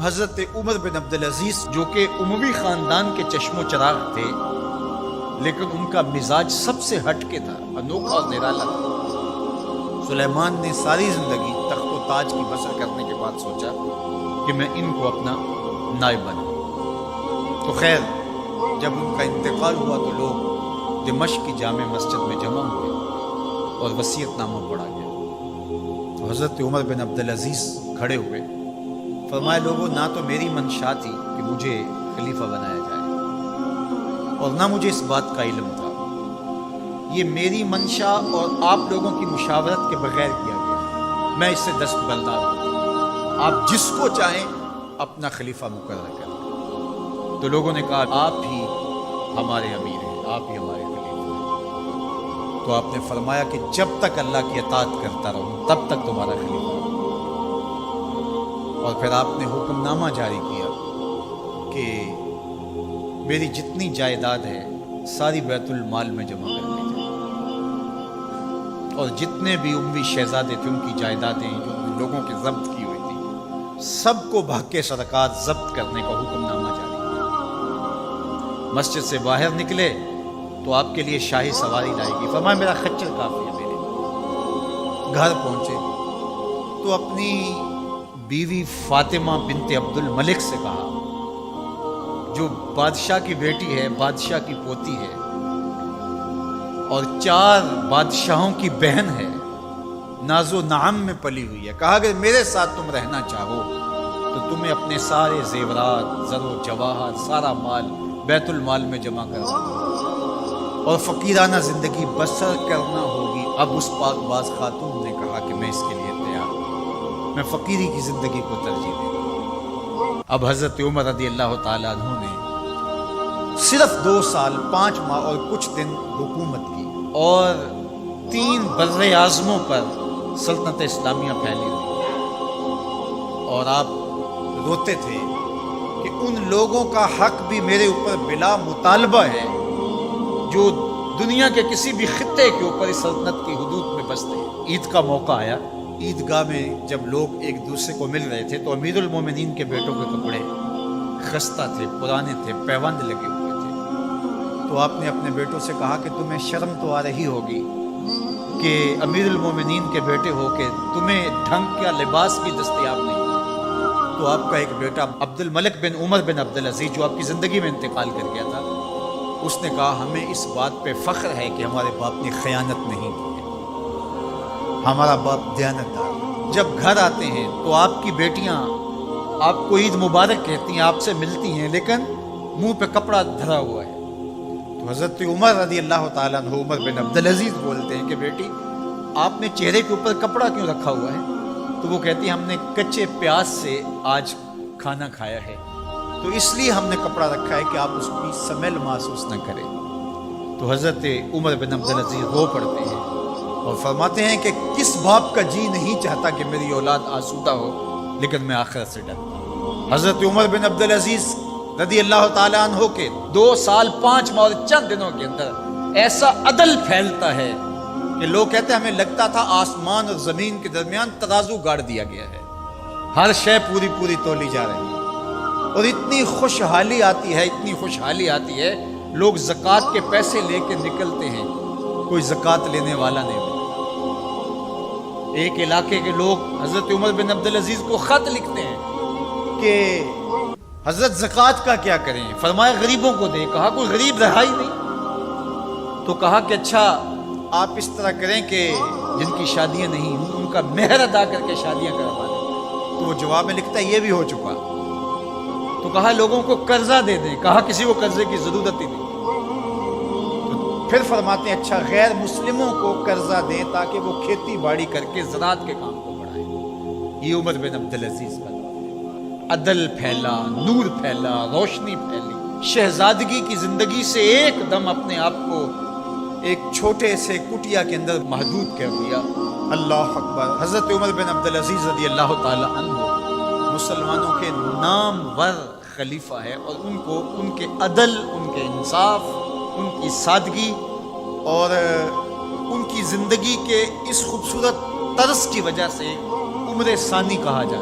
حضرت عمر بن عبدالعزیز جو کہ اموی خاندان کے چشم و چراغ تھے، لیکن ان کا مزاج سب سے ہٹ کے تھا، انوکھا اور نرالا تھا۔ سلیمان نے ساری زندگی تخت و تاج کی بسر کرنے کے بعد سوچا کہ میں ان کو اپنا نائب بناؤں۔ تو خیر، جب ان کا انتقال ہوا تو لوگ دمشق کی جامع مسجد میں جمع ہوئے اور وصیت نامہ پڑھا گیا۔ تو حضرت عمر بن عبدالعزیز کھڑے ہوئے، فرمائے لوگوں، نہ تو میری منشا تھی کہ مجھے خلیفہ بنایا جائے اور نہ مجھے اس بات کا علم تھا۔ یہ میری منشا اور آپ لوگوں کی مشاورت کے بغیر کیا گیا، میں اس سے دستبردار ہوں، آپ جس کو چاہیں اپنا خلیفہ مقرر کریں۔ تو لوگوں نے کہا آپ ہی ہمارے امیر ہیں، آپ ہی ہمارے خلیفہ ہیں۔ تو آپ نے فرمایا کہ جب تک اللہ کی اطاعت کرتا رہوں تب تک تمہارا خلیفہ ہوں۔ اور پھر آپ نے حکم نامہ جاری کیا کہ میری جتنی جائیداد ہے ساری بیت المال میں جمع کر دی جائے، اور جتنے بھی اموی شہزادے تھے ان کی جائیدادیں جو لوگوں کے ضبط کی ہوئی تھی سب کو بھاگ کے سرکار ضبط کرنے کا حکم نامہ جاری کیا۔ مسجد سے باہر نکلے تو آپ کے لیے شاہی سواری لائے گی، فرمایا میرا خچر کافی ہے میرے۔ گھر پہنچے تو اپنی بیوی فاطمہ بنت عبد الملک سے کہا، جو بادشاہ کی بیٹی ہے، بادشاہ کی پوتی ہے اور 4 بادشاہوں کی بہن ہے، ناز و نعم میں پلی ہوئی ہے، کہا کہ میرے ساتھ تم رہنا چاہو تو تمہیں اپنے سارے زیورات، زر و جواہر، سارا مال بیت المال میں جمع کرنا اور فقیرانہ زندگی بسر کرنا ہوگی۔ اب اس پاک باز خاتون نے کہا کہ میں اس کے لیے تیار ہوں، میں فقیری کی زندگی کو ترجیح دوں۔ اب حضرت عمر رضی اللہ تعالیٰ عنہ نے صرف 2 سال 5 ماہ اور کچھ دن حکومت کی اور 3 بر اعظموں پر سلطنت اسلامیہ پھیلی ہوئی، اور آپ روتے تھے کہ ان لوگوں کا حق بھی میرے اوپر بلا مطالبہ ہے جو دنیا کے کسی بھی خطے کے اوپر اس سلطنت کی حدود میں بستے ہیں۔ عید کا موقع آیا، عیدگاہ میں جب لوگ ایک دوسرے کو مل رہے تھے تو امیر المومنین کے بیٹوں کے کپڑے خستہ تھے، پرانے تھے، پیوند لگے ہوئے تھے۔ تو آپ نے اپنے بیٹوں سے کہا کہ تمہیں شرم تو آ رہی ہوگی کہ امیر المومنین کے بیٹے ہو کے تمہیں ڈھنگ کا لباس بھی دستیاب نہیں۔ تو آپ کا ایک بیٹا عبد الملک بن عمر بن عبدالعزیز جو آپ کی زندگی میں انتقال کر گیا تھا، اس نے کہا ہمیں اس بات پہ فخر ہے کہ ہمارے باپ نے خیانت نہیں کی ہے، ہمارا باپ دیانتدار۔ جب گھر آتے ہیں تو آپ کی بیٹیاں آپ کو عید مبارک کہتی ہیں، آپ سے ملتی ہیں، لیکن منہ پہ کپڑا دھرا ہوا ہے۔ تو حضرت عمر رضی اللہ تعالیٰ عنہ عمر بن عبدالعزیز بولتے ہیں کہ بیٹی آپ نے چہرے کے اوپر کپڑا کیوں رکھا ہوا ہے؟ تو وہ کہتی ہیں ہم نے کچے پیاز سے آج کھانا کھایا ہے، تو اس لیے ہم نے کپڑا رکھا ہے کہ آپ اس کی سمیل محسوس نہ کریں۔ تو حضرت عمر بن عبدالعزیز رو پڑتے ہیں اور فرماتے ہیں کہ کس باپ کا جی نہیں چاہتا کہ میری اولاد آسودہ ہو، لیکن میں آخرت سے ڈرتا ہوں۔ حضرت عمر بن عبدالعزیز رضی اللہ تعالیٰ عنہ کے 2 سال 5 ماہ اور چند دنوں کے اندر ایسا عدل پھیلتا ہے کہ لوگ کہتے ہیں ہمیں لگتا تھا آسمان اور زمین کے درمیان ترازو گاڑ دیا گیا ہے، ہر شے پوری پوری تولی جا رہی ہے، اور اتنی خوشحالی آتی ہے، اتنی خوشحالی آتی ہے، لوگ زکوٰۃ کے پیسے لے کے نکلتے ہیں، کوئی زکوٰۃ لینے والا نہیں۔ ایک علاقے کے لوگ حضرت عمر بن عبدالعزیز کو خط لکھتے ہیں کہ حضرت زکوٰۃ کا کیا کریں؟ فرمایا غریبوں کو دیں۔ کہا کوئی غریب رہا ہی نہیں۔ تو کہا کہ اچھا آپ اس طرح کریں کہ جن کی شادیاں نہیں ان کا مہر ادا کر کے شادیاں کروا دیں۔ تو وہ جواب میں لکھتا ہے یہ بھی ہو چکا۔ تو کہا لوگوں کو قرضہ دے دیں۔ کہا کسی کو قرضے کی ضرورت ہی نہیں۔ تو پھر فرماتے ہیں اچھا غیر مسلموں کو قرضہ دیں تاکہ وہ کھیتی باڑی کر کے زراعت کے کام کو بڑھائیں۔ یہ عمر بن عبدالعزیز کا عدل پھیلا، نور پھیلا، روشنی پھیلی، شہزادگی کی زندگی سے ایک دم اپنے آپ کو ایک چھوٹے سے کٹیا کے اندر محدود کر دیا۔ اللہ اکبر۔ حضرت عمر بن عبدالعزیز رضی اللہ تعالی عنہ مسلمانوں کے نامور خلیفہ ہے، اور ان کو ان کے عدل، ان کے انصاف، ان کی سادگی اور ان کی زندگی کے اس خوبصورت طرز کی وجہ سے عمر ثانی کہا جاتا ہے۔